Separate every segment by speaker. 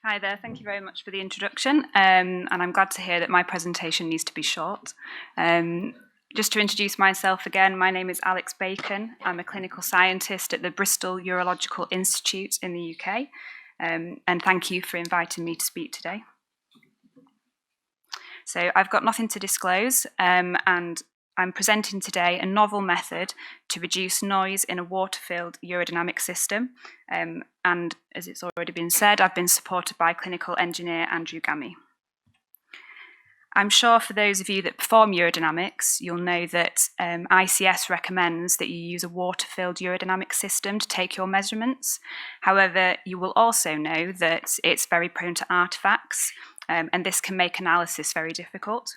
Speaker 1: Hi there, thank you very much for the introduction, and I'm glad to hear that my presentation needs to be short. Just to introduce myself again, my name is Alex Bacon. I'm a clinical scientist at the Bristol Urological Institute in the UK, and thank you for inviting me to speak today. So I've got nothing to disclose, and I'm presenting today a novel method to reduce noise in a water-filled urodynamic system. And as it's already been said, I've been supported by clinical engineer Andrew Gammy. I'm sure for those of you that perform urodynamics, you'll know that ICS recommends that you use a water-filled urodynamic system to take your measurements. However, you will also know that it's very prone to artifacts, and this can make analysis very difficult.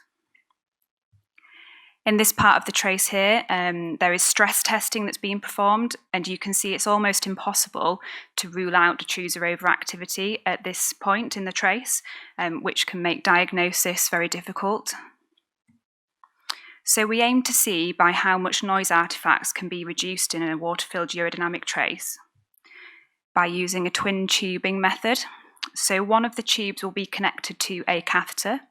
Speaker 1: In this part of the trace here, there is stress testing that's being performed, and you can see it's almost impossible to rule out detrusor overactivity at this point in the trace, which can make diagnosis very difficult. So we aim to see by how much noise artifacts can be reduced in a water-filled urodynamic trace by using a twin tubing method. So one of the tubes will be connected to a catheter.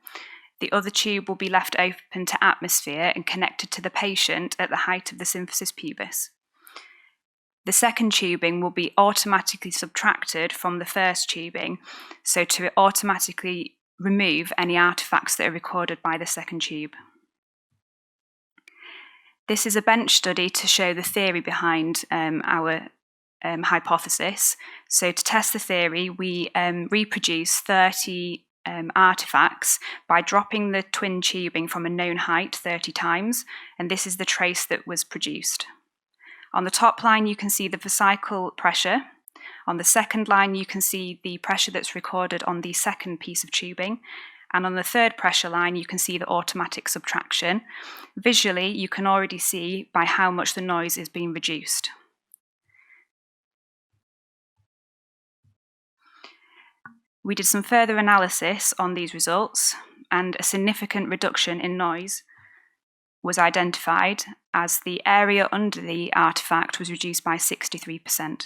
Speaker 1: The other tube will be left open to atmosphere and connected to the patient at the height of the symphysis pubis. The second tubing will be automatically subtracted from the first tubing, so to automatically remove any artifacts that are recorded by the second tube. This is a bench study to show the theory behind our hypothesis. So to test the theory, we reproduce 30 artifacts by dropping the twin tubing from a known height 30 times, and this is the trace that was produced. On the top line you can see the vesicle pressure. On the second line you can see the pressure that's recorded on the second piece of tubing, and on the third pressure line you can see the automatic subtraction. Visually you can already see by how much the noise is being reduced. We did some further analysis on these results, and a significant reduction in noise was identified as the area under the artifact was reduced by 63%.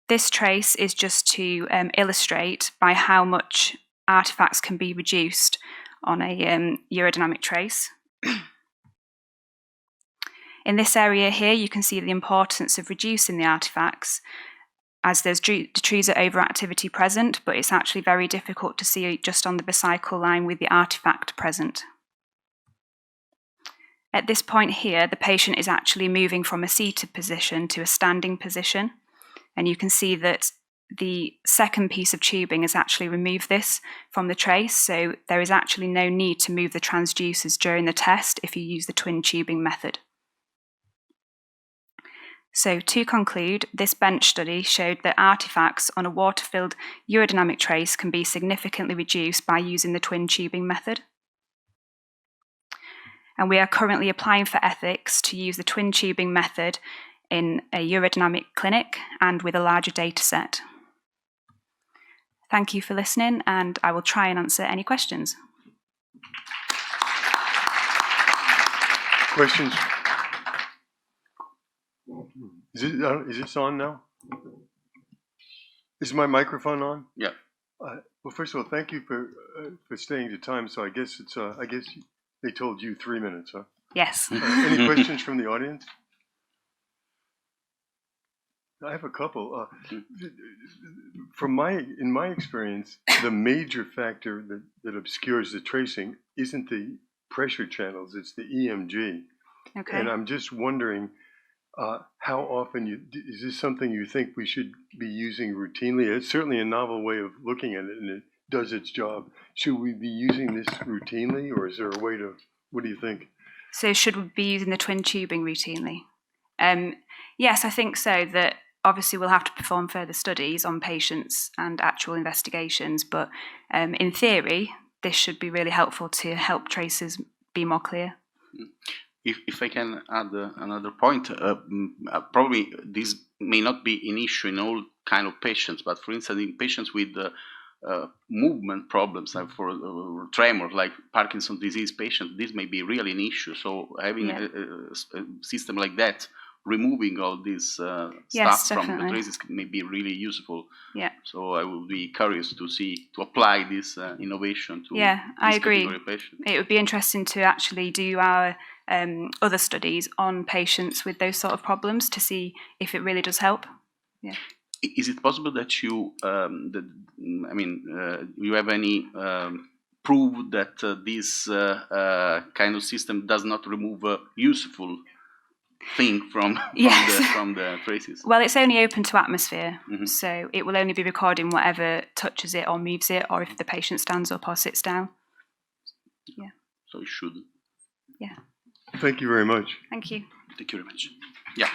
Speaker 1: This trace is just to illustrate by how much artifacts can be reduced on a urodynamic trace. In this area here, you can see the importance of reducing the artifacts, as there's detrusor overactivity present, but it's actually very difficult to see just on the vesicle line with the artifact present. At this point here, the patient is actually moving from a seated position to a standing position, and you can see that the second piece of tubing has actually removed this from the trace, so there is actually no need to move the transducers during the test if you use the twin tubing method. So to conclude, this bench study showed that artifacts on a water-filled urodynamic trace can be significantly reduced by using the twin tubing method. And we are currently applying for ethics to use the twin tubing method in a urodynamic clinic and with a larger data set. Thank you for listening, and I will try and answer any questions.
Speaker 2: Questions? Is this on now? Is my microphone on?
Speaker 3: Yeah.
Speaker 2: Well, first of all, thank you for staying to time. So I guess it's I guess they told you 3 minutes, huh?
Speaker 1: Yes.
Speaker 2: Any questions from the audience? I have a couple. In my experience, the major factor that obscures the tracing isn't the pressure channels; it's the EMG.
Speaker 1: Okay.
Speaker 2: And I'm just wondering. How often is this something you think we should be using routinely? It's certainly a novel way of looking at it, and it does its job. Should we be using this routinely, or is there a way to? What do you think?
Speaker 1: So should we be using the twin tubing routinely? Yes, I think so. That obviously we'll have to perform further studies on patients and actual investigations, but in theory, this should be really helpful to help traces be more clear.
Speaker 3: If I can add another point, probably this may not be an issue in all kind of patients, but for instance, in patients with movement problems, like for tremor, like Parkinson's disease patients, this may be really an issue. So having a system like that removing all this
Speaker 1: Yes,
Speaker 3: stuff from the
Speaker 1: definitely.
Speaker 3: traces may be really useful.
Speaker 1: Yeah.
Speaker 3: So I would be curious to apply this innovation to
Speaker 1: I
Speaker 3: this
Speaker 1: agree.
Speaker 3: category of patients.
Speaker 1: It would be interesting to actually do our other studies on patients with those sort of problems to see if it really does help. Yeah.
Speaker 3: Is it possible that you, you have any proof that this kind of system does not remove a useful thing from the traces?
Speaker 1: Well, it's only open to atmosphere, so it will only be recording whatever touches it or moves it, or if the patient stands up or sits down. Yeah.
Speaker 3: So it should.
Speaker 1: Yeah.
Speaker 2: Thank you very much.
Speaker 1: Thank you.
Speaker 3: Thank you very much. Yeah.